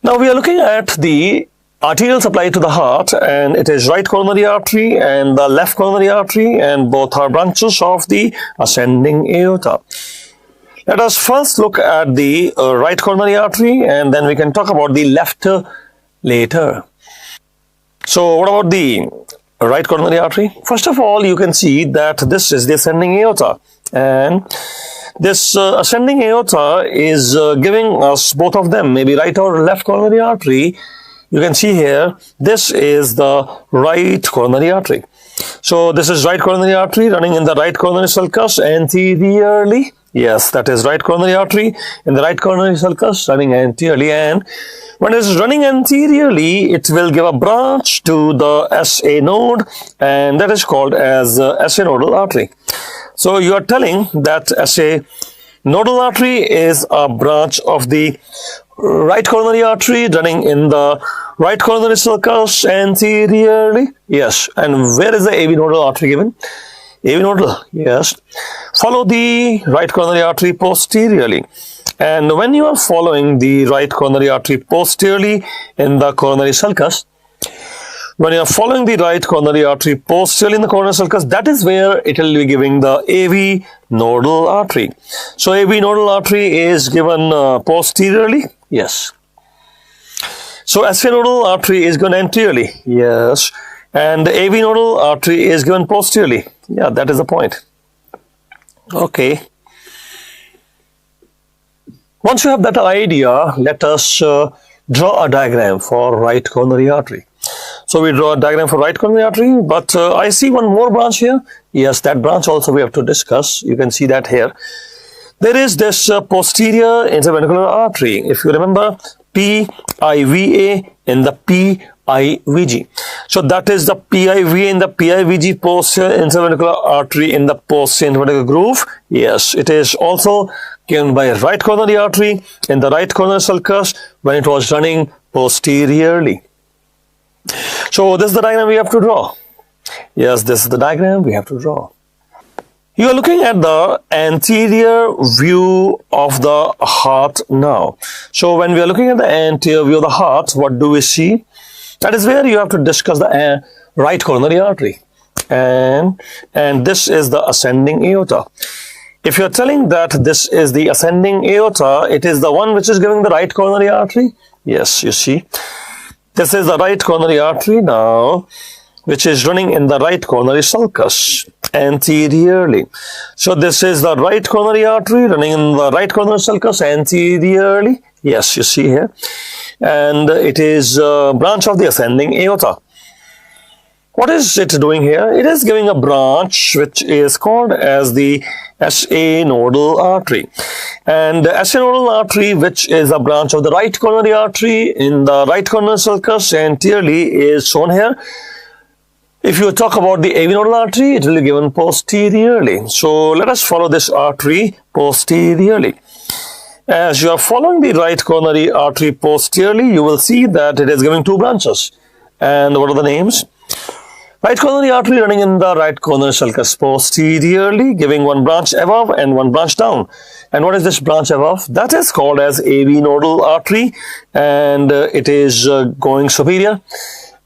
Now we are looking at the arterial supply to the heart, and it is right coronary artery and the left coronary artery, and both are branches of the ascending aorta. Let us first look at the right coronary artery, and then we can talk about the left later. So what about the right coronary artery? First of all, you can see that this is the ascending aorta, and this ascending aorta is giving us both of them, maybe right or left coronary artery. You can see here, this is the right coronary artery. So this is right coronary artery running in the right coronary sulcus anteriorly. Yes, that is right coronary artery in the right coronary sulcus running anteriorly, and when it is running anteriorly, it will give a branch to the SA node, and that is called as SA nodal artery. So you are telling that SA nodal artery is a branch of the right coronary artery running in the right coronary sulcus anteriorly. Yes, and where is the AV nodal artery given? AV nodal, yes. Follow the right coronary artery posteriorly. And when you are following the right coronary artery posteriorly in the coronary sulcus, when you are following the right coronary artery posteriorly in the coronary sulcus, that is where it will be giving the AV nodal artery. So AV nodal artery is given posteriorly, yes. So SA nodal artery is given anteriorly, yes. And the AV nodal artery is given posteriorly. Yeah, that is the point. Okay. Once you have that idea, let us draw a diagram for right coronary artery. So we draw a diagram for right coronary artery, but I see one more branch here. Yes, that branch also we have to discuss. You can see that here. There is this posterior interventricular artery. If you remember, PIVA in the PIVG. So that is the PIVA in the PIVG, posterior interventricular artery in the posterior interventricular groove. Yes, it is also given by right coronary artery in the right coronary sulcus when it was running posteriorly. So this is the diagram we have to draw. Yes, this is the diagram we have to draw. You are looking at the anterior view of the heart now. So when we are looking at the anterior view of the heart, what do we see? That is where you have to discuss the right coronary artery. And this is the ascending aorta. If you are telling that this is the ascending aorta, it is the one which is giving the right coronary artery. Yes, you see. This is the right coronary artery now, which is running in the right coronary sulcus anteriorly. So this is the right coronary artery running in the right coronary sulcus anteriorly. Yes, you see here. And it is a branch of the ascending aorta. What is it doing here? It is giving a branch which is called as the SA nodal artery. And the SA nodal artery, which is a branch of the right coronary artery in the right coronary sulcus anteriorly, is shown here. If you talk about the AV nodal artery, it will be given posteriorly. So let us follow this artery posteriorly. As you are following the right coronary artery posteriorly, you will see that it is giving two branches. And what are the names? Right coronary artery running in the right coronary sulcus posteriorly, giving one branch above and one branch down. And what is this branch above? That is called as AV nodal artery, and it is going superior.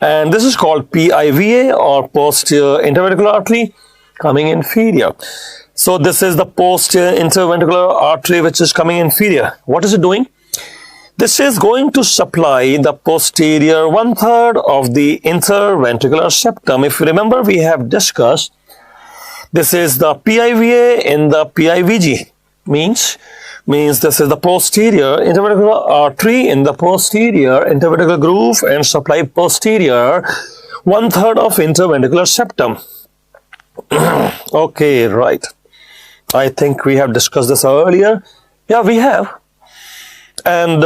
And this is called PIVA, or posterior interventricular artery, coming inferior. So this is the posterior interventricular artery which is coming inferior. What is it doing? This is going to supply the posterior 1/3 of the interventricular septum. If you remember, we have discussed this is the PIVA in the PIVG. Means this is the posterior interventricular artery in the posterior interventricular groove and supply posterior 1/3 of interventricular septum. Okay, right. I think we have discussed this earlier. Yeah, we have. And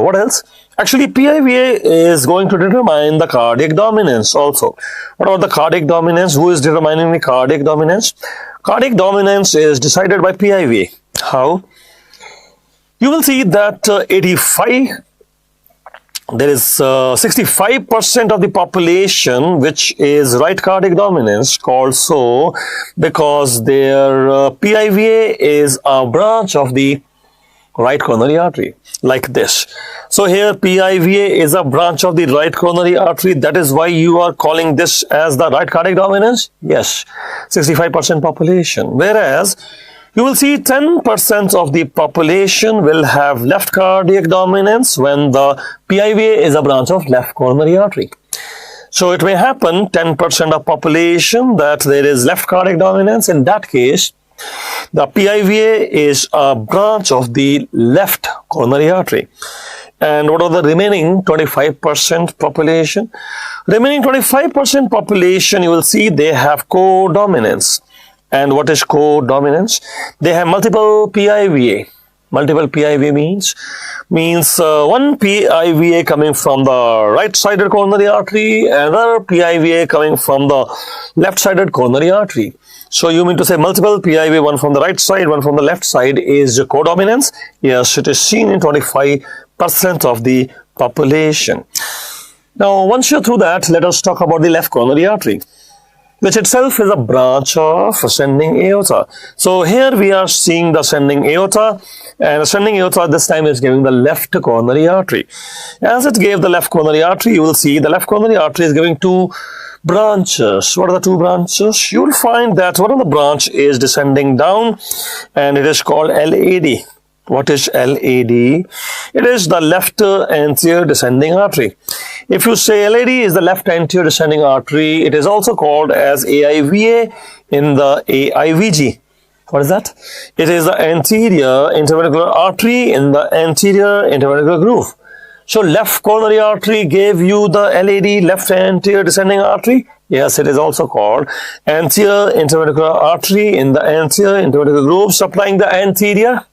what else? Actually, PIVA is going to determine the cardiac dominance also. What about the cardiac dominance? Who is determining the cardiac dominance? Cardiac dominance is decided by PIVA. How? You will see that there is 65% of the population which is right cardiac dominance, called so because their PIVA is a branch of the right coronary artery, like this. So here PIVA is a branch of the right coronary artery. That is why you are calling this as the right cardiac dominance. Yes, 65% population. Whereas you will see 10% of the population will have left cardiac dominance when the PIVA is a branch of left coronary artery. So it may happen 10% of population that there is left cardiac dominance. In that case, the PIVA is a branch of the left coronary artery. And what are the remaining 25% population? Remaining 25% population, you will see they have codominance. And what is codominance? They have multiple PIVA. Multiple PIVA means one PIVA coming from the right-sided coronary artery, another PIVA coming from the left-sided coronary artery. So you mean to say multiple PIVA, one from the right side, one from the left side, is codominance? Yes, it is seen in 25% of the population. Now, once you're through that, let us talk about the left coronary artery, which itself is a branch of ascending aorta. So here we are seeing the ascending aorta, and ascending aorta this time is giving the left coronary artery. As it gave the left coronary artery, you will see the left coronary artery is giving two branches. What are the two branches? You will find that one of the branch is descending down, and it is called LAD. What is LAD? It is the left anterior descending artery. If you say LAD is the left anterior descending artery, it is also called as AIVA in the AIVG. What is that? It is the anterior interventricular artery in the anterior interventricular groove. So left coronary artery gave you the LAD, left anterior descending artery. Yes, it is also called anterior interventricular artery in the anterior interventricular groove, supplying the anterior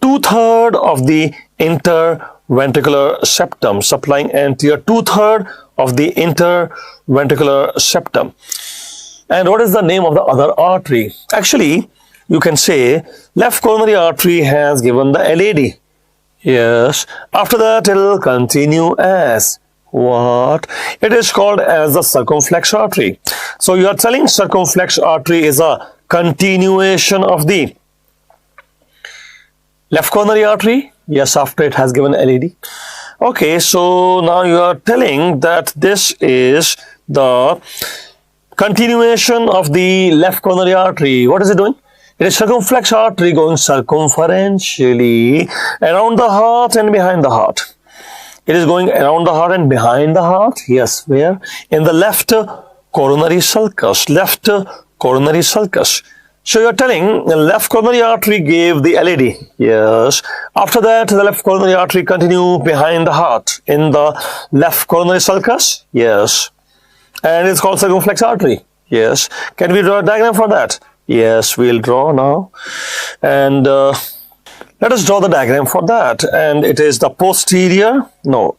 two-thirds of the interventricular septum, supplying anterior two-thirds of the interventricular septum. And what is the name of the other artery? Actually, you can say left coronary artery has given the LAD. Yes, after that it will continue as what? It is called as the circumflex artery. So you are telling circumflex artery is a continuation of the left coronary artery? Yes, after it has given LAD. Okay, so now you are telling that this is the continuation of the left coronary artery. What is it doing? It is circumflex artery going circumferentially around the heart and behind the heart. It is going around the heart and behind the heart. Yes, where? In the left coronary sulcus. Left coronary sulcus. So you are telling the left coronary artery gave the LAD. Yes. After that, the left coronary artery continue behind the heart in the left coronary sulcus. Yes. And it's called circumflex artery. Yes. Can we draw a diagram for that? Yes, we'll draw now. And let us draw the diagram for that. And it is the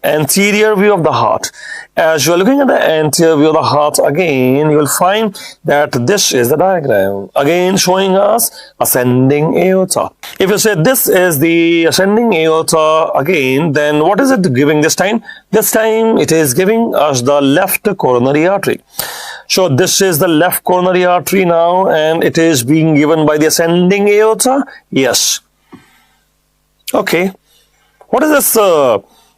anterior view of the heart. As you are looking at the anterior view of the heart again, you will find that this is the diagram. Again showing us ascending aorta. If you say this is the ascending aorta again, then what is it giving this time? This time it is giving us the left coronary artery. So this is the left coronary artery now, and it is being given by the ascending aorta. Yes. Okay. What is this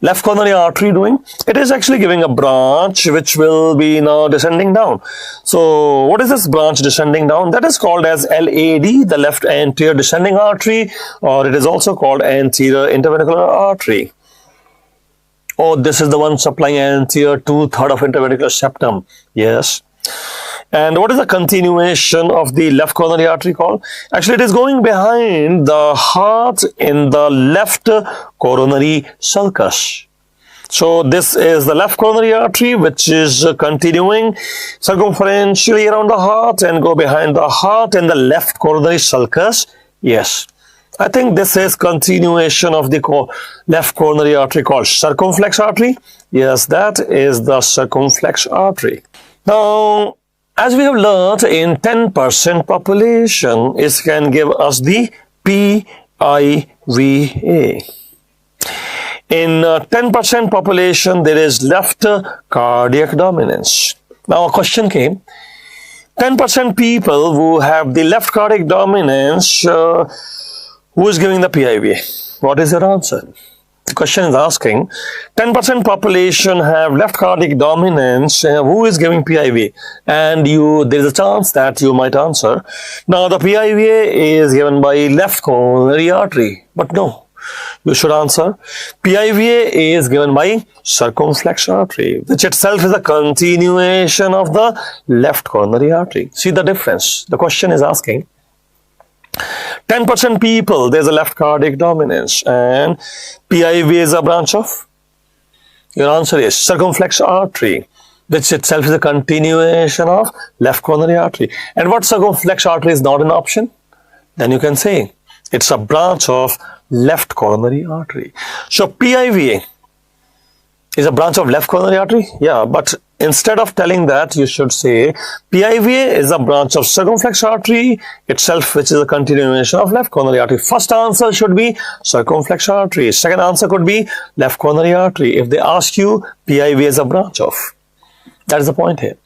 left coronary artery doing? It is actually giving a branch which will be now descending down. So what is this branch descending down? That is called as LAD, the left anterior descending artery, or it is also called anterior interventricular artery. Oh, this is the one supplying anterior two-thirds of interventricular septum. Yes. And what is the continuation of the left coronary artery called? Actually, it is going behind the heart in the left coronary sulcus. So this is the left coronary artery which is continuing circumferentially around the heart and go behind the heart in the left coronary sulcus. Yes. I think this is continuation of the left coronary artery called circumflex artery. Yes, that is the circumflex artery. Now, as we have learned, in 10% population, it can give us the PIVA. In 10% population, there is left cardiac dominance. Now, a question came. 10% people who have the left cardiac dominance, Who is giving the PIVA? What is your answer? The question is asking 10% population have left cardiac dominance. Who is giving PIVA? And there is a chance that you might answer. Now the PIVA is given by left coronary artery, but no. You should answer PIVA is given by circumflex artery, which itself is a continuation of the left coronary artery. See the difference. The question is asking 10% people, there's a left cardiac dominance, and PIVA is a branch of, your answer is circumflex artery, which itself is a continuation of left coronary artery. And what circumflex artery is not an option? Then you can say it's a branch of left coronary artery. So PIVA is a branch of left coronary artery? Yeah, but instead of telling that, you should say PIVA is a branch of circumflex artery itself, which is a continuation of left coronary artery. First answer should be circumflex artery. Second answer could be left coronary artery. If they ask you, PIVA is a branch of. That is the point here.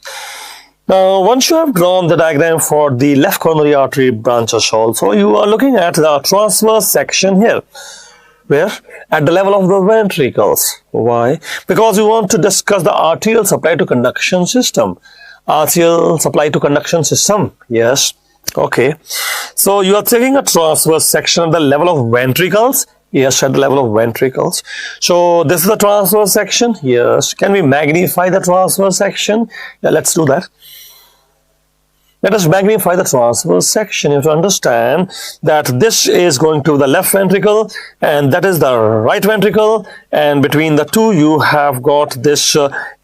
Now, once you have drawn the diagram for the left coronary artery branches also, you are looking at the transverse section here. Where? At the level of the ventricles. Why? Because we want to discuss the arterial supply to conduction system. Arterial supply to conduction system. Yes. Okay. So you are taking a transverse section at the level of ventricles. Yes, at the level of ventricles. So this is the transverse section. Yes. Can we magnify the transverse section? Yeah, let's do that. Let us magnify the transverse section. You have to understand that this is going to the left ventricle and that is the right ventricle, and between the two you have got this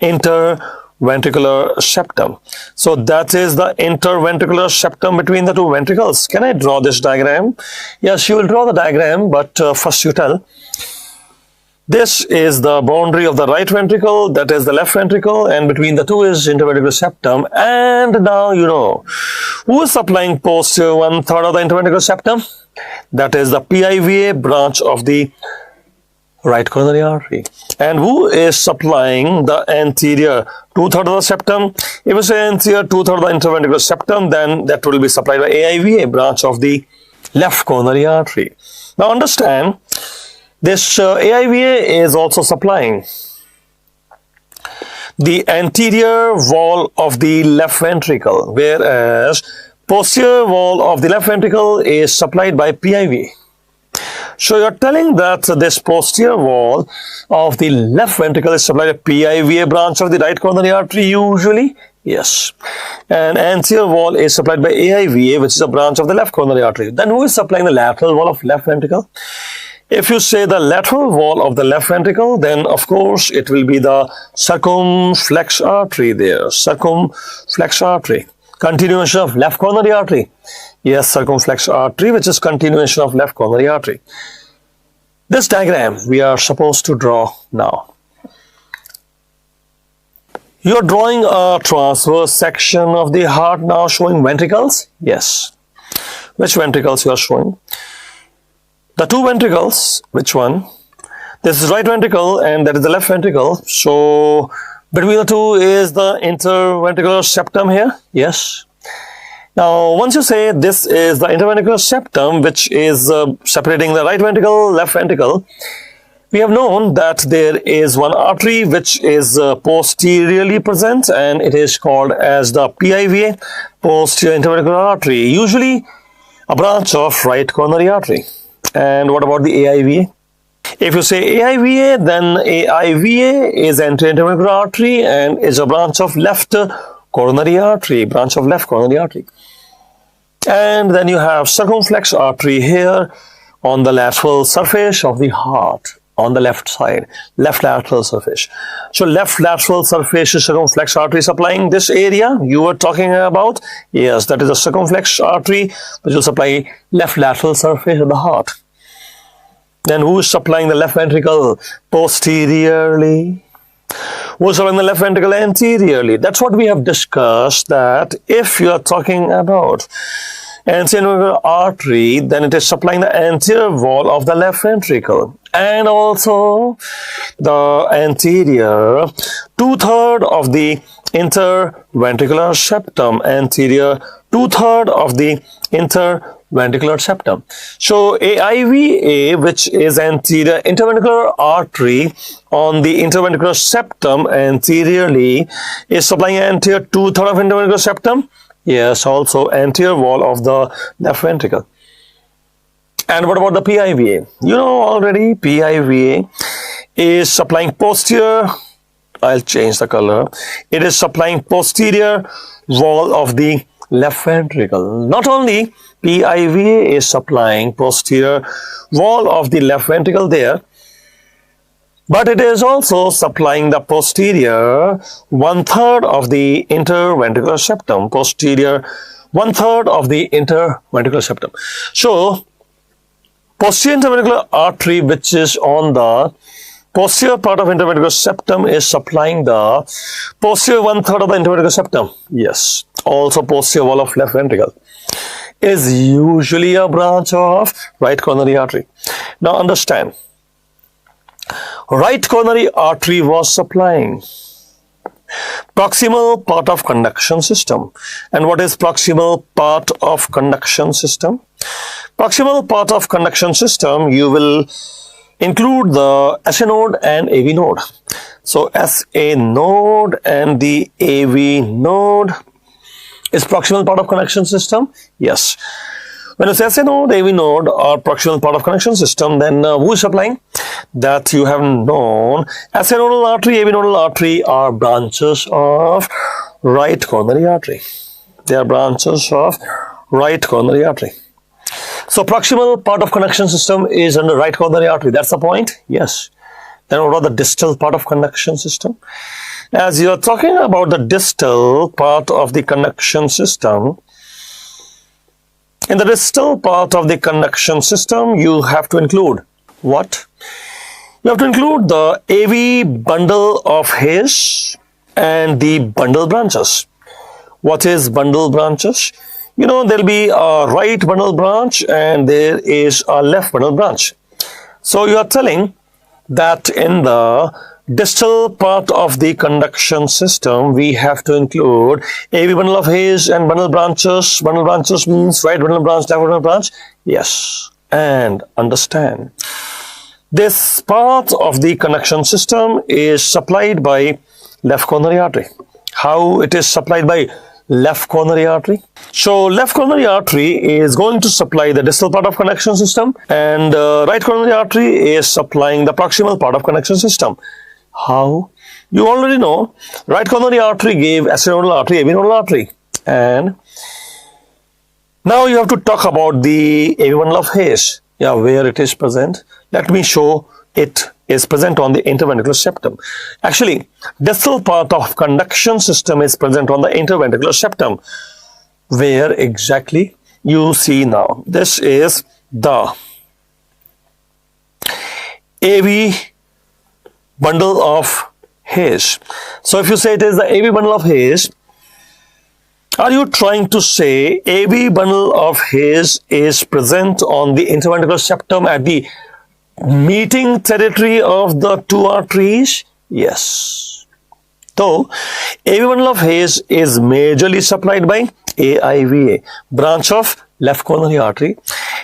interventricular septum. So that is the interventricular septum between the two ventricles. Can I draw this diagram? Yes, you will draw the diagram, but first you tell. This is the boundary of the right ventricle, that is the left ventricle, and between the two is interventricular septum. And now you know who is supplying posterior 1/3 of the interventricular septum. That is the PIVA branch of the right coronary artery. And who is supplying the anterior 2/3 of the septum? If you say anterior 2/3 of the interventricular septum, then that will be supplied by AIVA branch of the left coronary artery. Now understand, this AIVA is also supplying the anterior wall of the left ventricle, whereas posterior wall of the left ventricle is supplied by PIVA. So you are telling that this posterior wall of the left ventricle is supplied by PIVA branch of the right coronary artery usually? Yes. And anterior wall is supplied by AIVA, which is a branch of the left coronary artery. Then who is supplying the lateral wall of left ventricle? If you say the lateral wall of the left ventricle, then of course it will be the circumflex artery there. Circumflex artery. Continuation of left coronary artery. Yes, circumflex artery, which is continuation of left coronary artery. This diagram we are supposed to draw now. You are drawing a transverse section of the heart now showing ventricles. Yes. Which ventricles you are showing? The two ventricles, which one? This is right ventricle and that is the left ventricle. So between the two is the interventricular septum here. Yes. Now once you say this is the interventricular septum, which is separating the right ventricle, left ventricle, we have known that there is one artery which is posteriorly present, and it is called as the PIVA, posterior interventricular artery, usually a branch of right coronary artery. And what about the AIVA? If you say AIVA, then AIVA is anterior interventricular artery and is a branch of left coronary artery, branch of left coronary artery. And then you have circumflex artery here on the lateral surface of the heart, on the left side, left lateral surface. So left lateral surface is circumflex artery supplying this area you were talking about. Yes, that is a circumflex artery which will supply left lateral surface of the heart. Then who is supplying the left ventricle posteriorly? Who is supplying the left ventricle anteriorly? That's what we have discussed, that if you are talking about anterior artery, then it is supplying the anterior wall of the left ventricle and also the anterior 2/3 of the interventricular septum, anterior 2/3 of the interventricular interventricular septum. So AIVA, which is anterior interventricular artery on the interventricular septum anteriorly, is supplying anterior two-thirds of interventricular septum. Yes, also anterior wall of the left ventricle. And what about the PIVA? You know already, PIVA is supplying posterior, I'll change the color. It is supplying posterior wall of the left ventricle. Not only PIVA is supplying posterior wall of the left ventricle there, but it is also supplying the posterior one-third of the interventricular septum. Posterior one-third of the interventricular septum. So, posterior interventricular artery, which is on the posterior part of interventricular septum, is supplying the posterior one-third of the interventricular septum. Yes, also posterior wall of left ventricle. Is usually a branch of right coronary artery. Now understand, right coronary artery was supplying proximal part of conduction system. And what is proximal part of conduction system? Proximal part of conduction system, you will include the SA node and AV node. So SA node and the AV node is proximal part of conduction system. Yes. When it's SA node, AV node are proximal part of connection system, then who is supplying? That you have known. SA nodal artery, AV nodal artery are branches of right coronary artery. They are branches of right coronary artery. So proximal part of conduction system is under right coronary artery. That's the point? Yes. Then what about the distal part of conduction system? As you are talking about the distal part of the conduction system, in the distal part of the conduction system, you have to include what? You have to include the AV bundle of His and the bundle branches. What is bundle branches? You know, there will be a right bundle branch and there is a left bundle branch. So you are telling that in the distal part of the conduction system, we have to include AV bundle of His and bundle branches. Bundle branches means right bundle branch, left bundle branch. Yes. And understand, this part of the conduction system is supplied by left coronary artery. How it is supplied by left coronary artery? So left coronary artery is going to supply the distal part of conduction system, and right coronary artery is supplying the proximal part of conduction system. How? You already know, right coronary artery gave SA nodal artery, AV nodal artery. And now you have to talk about the AV bundle of His. Yeah, where it is present. Let me show it is present on the interventricular septum. Actually, distal part of conduction system is present on the interventricular septum. Where exactly? You see now. This is the AV bundle of His. So if you say it is the AV bundle of His, are you trying to say AV bundle of His is present on the interventricular septum at the meeting territory of the two arteries? Yes. So AV bundle of His is majorly supplied by AIVA, branch of left coronary artery.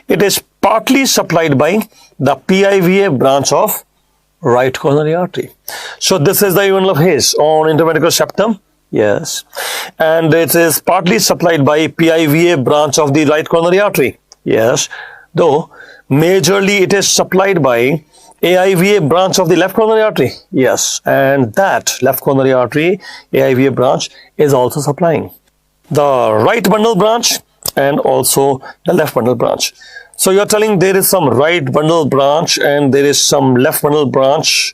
It is partly supplied by the PIVA, branch of right coronary artery. So this is the AV bundle of His on interventricular septum. Yes. And it is partly supplied by PIVA, branch of the right coronary artery. Yes. Though majorly it is supplied by AIVA, branch of the left coronary artery. Yes. And that left coronary artery, AIVA branch, is also supplying the right bundle branch and also the left bundle branch. So you are telling there is some right bundle branch and there is some left bundle branch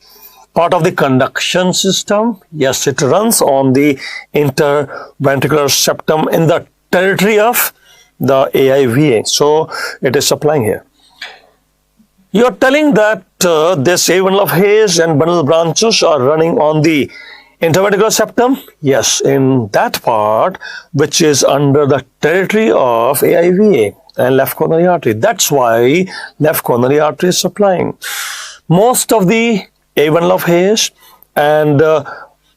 part of the conduction system. Yes, it runs on the interventricular septum in the territory of the AIVA. So it is supplying here. You are telling that this AV bundle of His and bundle branches are running on the interventricular septum. Yes, in that part which is under the territory of AIVA and left coronary artery. That's why left coronary artery is supplying most of the AV bundle of His and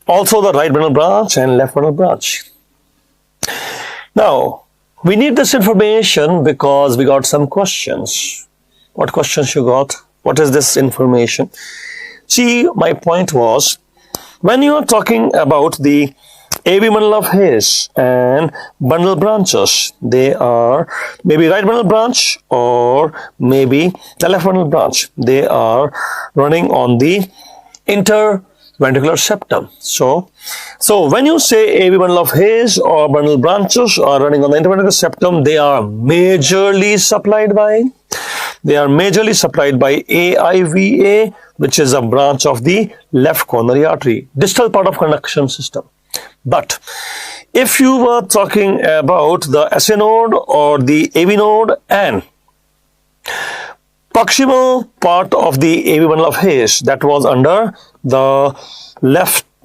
also the right bundle branch and left bundle branch. Now, We need this information because we got some questions. What questions you got? What is this information? See, my point was, when you are talking about the AB bundle of His and bundle branches, they are maybe right bundle branch or maybe the left bundle branch. They are running on the interventricular septum. So when you say AB bundle of His or bundle branches are running on the interventricular septum, they are majorly supplied by AIVA, which is a branch of the left coronary artery, distal part of conduction system. But if you were talking about the SA node or the AV node and proximal part of the AB bundle of His, that was under the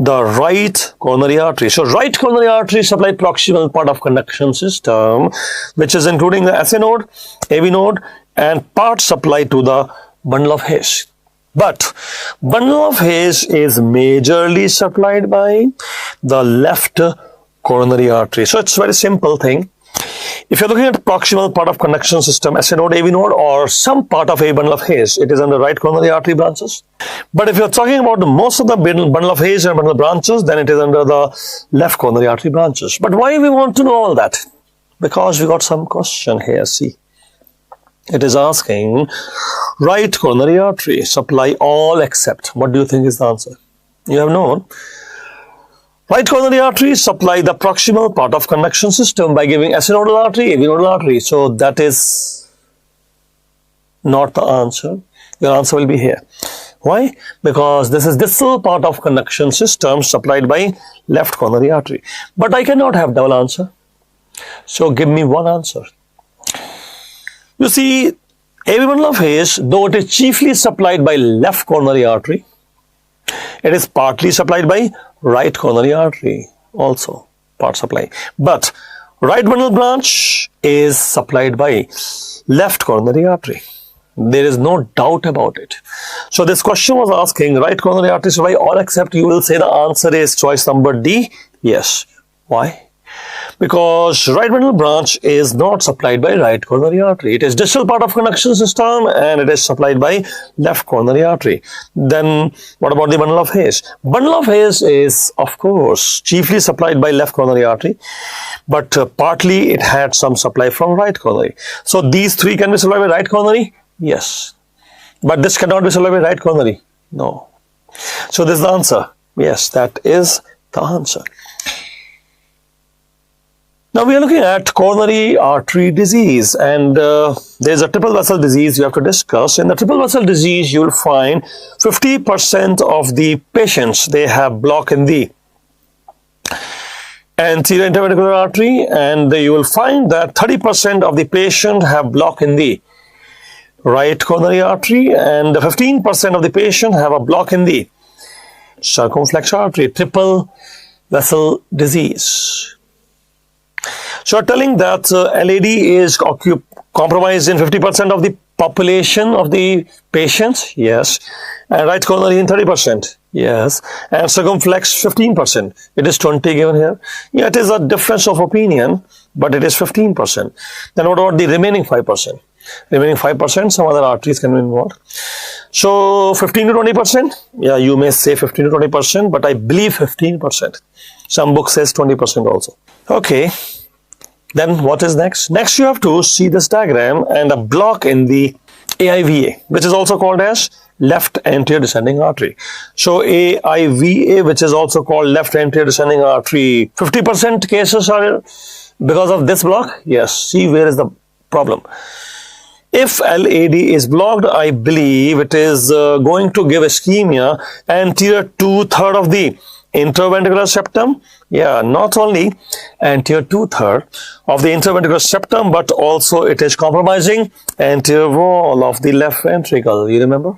right coronary artery. So right coronary artery supplied proximal part of conduction system, which is including the SA node, AV node, and part supplied to the bundle of His. But bundle of His is majorly supplied by the left coronary artery. So it's a very simple thing. If you're looking at proximal part of conduction system, SA node, AV node, or some part of a bundle of His, it is under right coronary artery branches. But if you're talking about most of the bundle of His and bundle branches, then it is under the left coronary artery branches. But why we want to know all that? Because we got some question here. See, it is asking right coronary artery supply all except. What do you think is the answer? You have known. Right coronary artery supply the proximal part of conduction system by giving SA nodal artery, AV nodal artery. So that is not the answer. Your answer will be here. Why? Because this is distal part of conduction system supplied by left coronary artery. But I cannot have double answer. So give me one answer. You see, AV bundle of His, though it is chiefly supplied by left coronary artery, it is partly supplied by right coronary artery also, part supply. But right bundle branch is supplied by left coronary artery. There is no doubt about it. So this question was asking right coronary artery supply all except. You will say the answer is choice number D. Yes. Why? Because right bundle branch is not supplied by right coronary artery. It is distal part of conduction system and it is supplied by left coronary artery. Then what about the bundle of His? Bundle of His is of course chiefly supplied by left coronary artery, but partly it had some supply from right coronary. So these three can be supplied by right coronary? Yes. But this cannot be supplied by right coronary? No. So this is the answer. Yes, that is the answer. Now we are looking at coronary artery disease, and there's a triple vessel disease you have to discuss. In the triple vessel disease, you will find 50% of the patients, they have block in the anterior interventricular artery, and you will find that 30% of the patient have block in the right coronary artery, and 15% of the patient have a block in the circumflex artery. Triple vessel disease. So you're telling that LAD is compromised in 50% of the population of the patients? Yes. And right coronary in 30%? Yes. And circumflex 15%? It is 20 given here. Yeah, it is a difference of opinion, but it is 15%. Then what about the remaining 5%? Remaining 5%, some other arteries can be involved. So 15 to 20%? Yeah, you may say 15 to 20%, but I believe 15%. Some book says 20% also. Okay. Then what is next? Next you have to see this diagram and a block in the AIVA, which is also called as left anterior descending artery. So AIVA, which is also called left anterior descending artery, 50% cases are because of this block? Yes. See, where is the problem? If LAD is blocked, I believe it is going to give ischemia anterior 2/3 of the interventricular septum. Yeah, not only anterior 2/3 of the interventricular septum, but also it is compromising anterior wall of the left ventricle. You remember?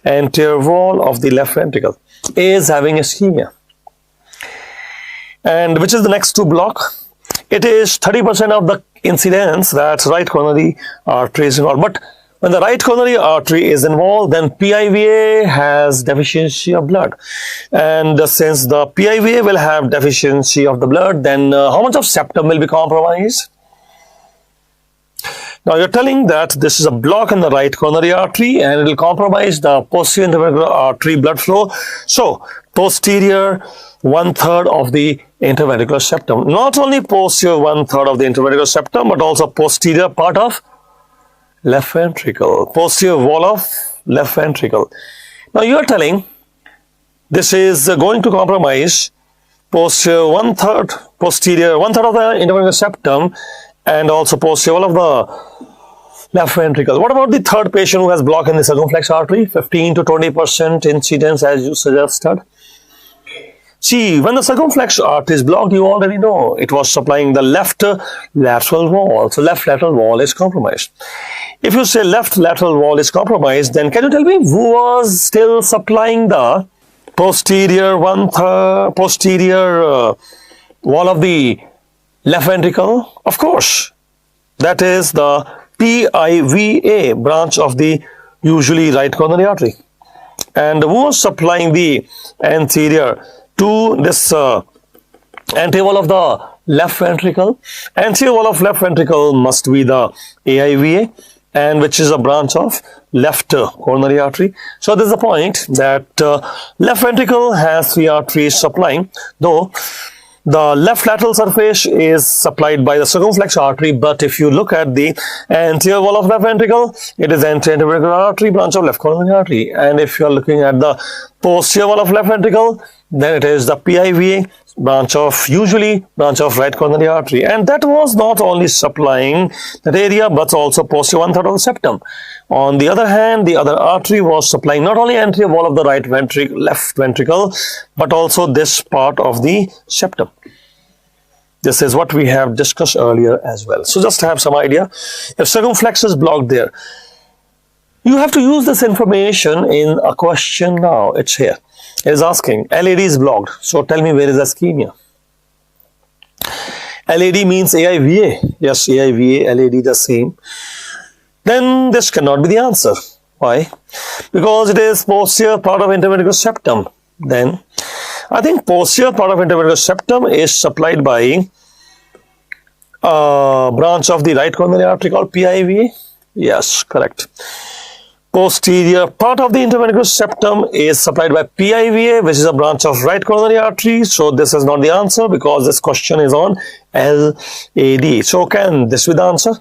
Anterior wall of the left ventricle is having ischemia. And which is the next to block? It is 30% of the incidence that right coronary artery is involved. But when the right coronary artery is involved, then PIVA has deficiency of blood. And since the PIVA will have deficiency of the blood, then how much of septum will be compromised? Now you're telling that this is a block in the right coronary artery and it will compromise the posterior interventricular artery blood flow. So posterior 1/3 of the interventricular septum. Not only posterior 1/3 of the interventricular septum, but also posterior part of left ventricle, posterior wall of left ventricle. Now you are telling this is going to compromise posterior 1/3 of the interventricular septum and also posterior wall of the left ventricle. What about the third patient who has block in the circumflex artery? 15 to 20% incidence as you suggested. See, when the circumflex artery is blocked, you already know it was supplying the left lateral wall. So left lateral wall is compromised. If you say left lateral wall is compromised, then can you tell me who was still supplying the posterior wall of the left ventricle? Of course, that is the PIVA branch of the usually right coronary artery. And who was supplying the anterior to this anterior wall of the left ventricle? Anterior wall of left ventricle must be the AIVA, and which is a branch of left coronary artery. So this is the point that left ventricle has 3 arteries supplying, though the left lateral surface is supplied by the circumflex artery, but if you look at the anterior wall of left ventricle, it is anterior interventricular artery branch of left coronary artery. And if you are looking at the posterior wall of left ventricle, then it is the PIVA branch of right coronary artery. And that was not only supplying that area, but also posterior 1/3 of the septum. On the other hand, the other artery was supplying not only anterior wall of the left ventricle, but also this part of the septum. This is what we have discussed earlier as well. So just to have some idea, if circumflex is blocked there, you have to use this information in a question now. It's here. It is asking, LAD is blocked. So tell me, where is ischemia? LAD means AIVA. Yes, AIVA, LAD the same. Then this cannot be the answer. Why? Because it is posterior part of interventricular septum. Then I think posterior part of interventricular septum is supplied by a branch of the right coronary artery called PIVA. Yes, correct. Posterior part of the interventricular septum is supplied by PIVA, which is a branch of right coronary artery. So this is not the answer because this question is on LAD. So can this be the answer?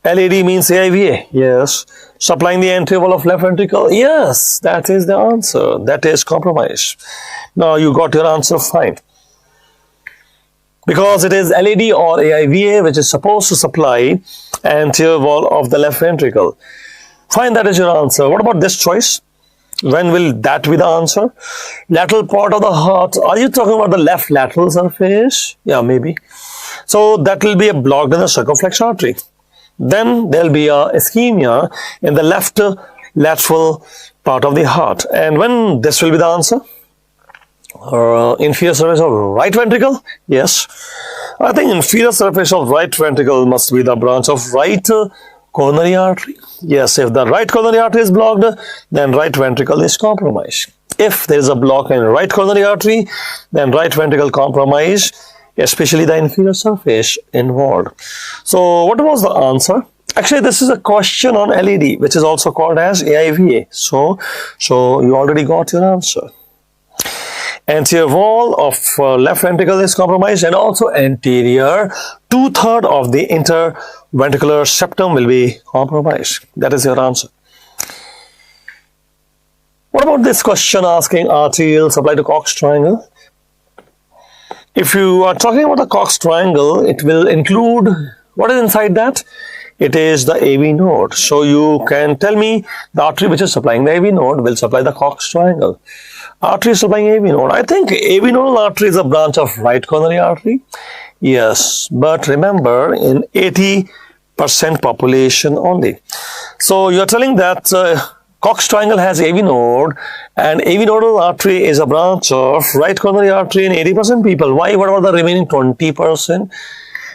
LAD means AIVA. Yes. Supplying the anterior wall of left ventricle. Yes, that is the answer. That is compromise. Now you got your answer fine. Because it is LAD or AIVA which is supposed to supply anterior wall of the left ventricle. Fine, that is your answer. What about this choice? When will that be the answer? Lateral part of the heart. Are you talking about the left lateral surface? Yeah, maybe. So that will be blocked in the circumflex artery. Then there will be a ischemia in the left lateral part of the heart. And when this will be the answer? Inferior surface of right ventricle? Yes. I think inferior surface of right ventricle must be the branch of right coronary artery. Yes, if the right coronary artery is blocked, then right ventricle is compromised. If there is a block in right coronary artery, then right ventricle compromised, especially the inferior surface involved. So what was the answer? Actually, this is a question on LAD, which is also called as AIVA. So you already got your answer. Anterior wall of left ventricle is compromised, and also anterior 2/3 of the interventricular septum will be compromised. That is your answer. What about this question asking arterial supply to Cox triangle? If you are talking about the Cox triangle, it will include, what is inside that? It is the AV node. So you can tell me the artery which is supplying the AV node will supply the Cox triangle. Artery supplying AV node. I think AV nodal artery is a branch of right coronary artery. Yes, but remember, in 80% population only. So you are telling that Cox triangle has AV node, and AV nodal artery is a branch of right coronary artery in 80% people. Why? What about the remaining 20%?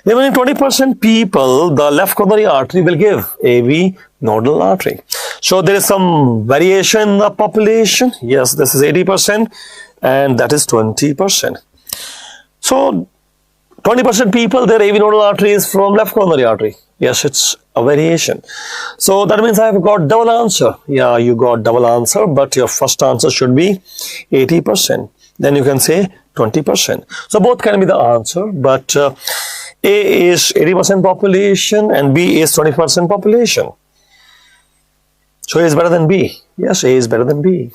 Remaining 20% people, the left coronary artery will give AV nodal artery. So there is some variation in the population. Yes, this is 80% and that is 20%. So 20% people, their AV nodal artery is from left coronary artery. Yes, it's a variation. So that means I have got double answer. Yeah, you got double answer, but your first answer should be 80%. Then you can say 20%. So both can be the answer, but A is 80% population and B is 20% population. So A is better than B. Yes, A is better than B.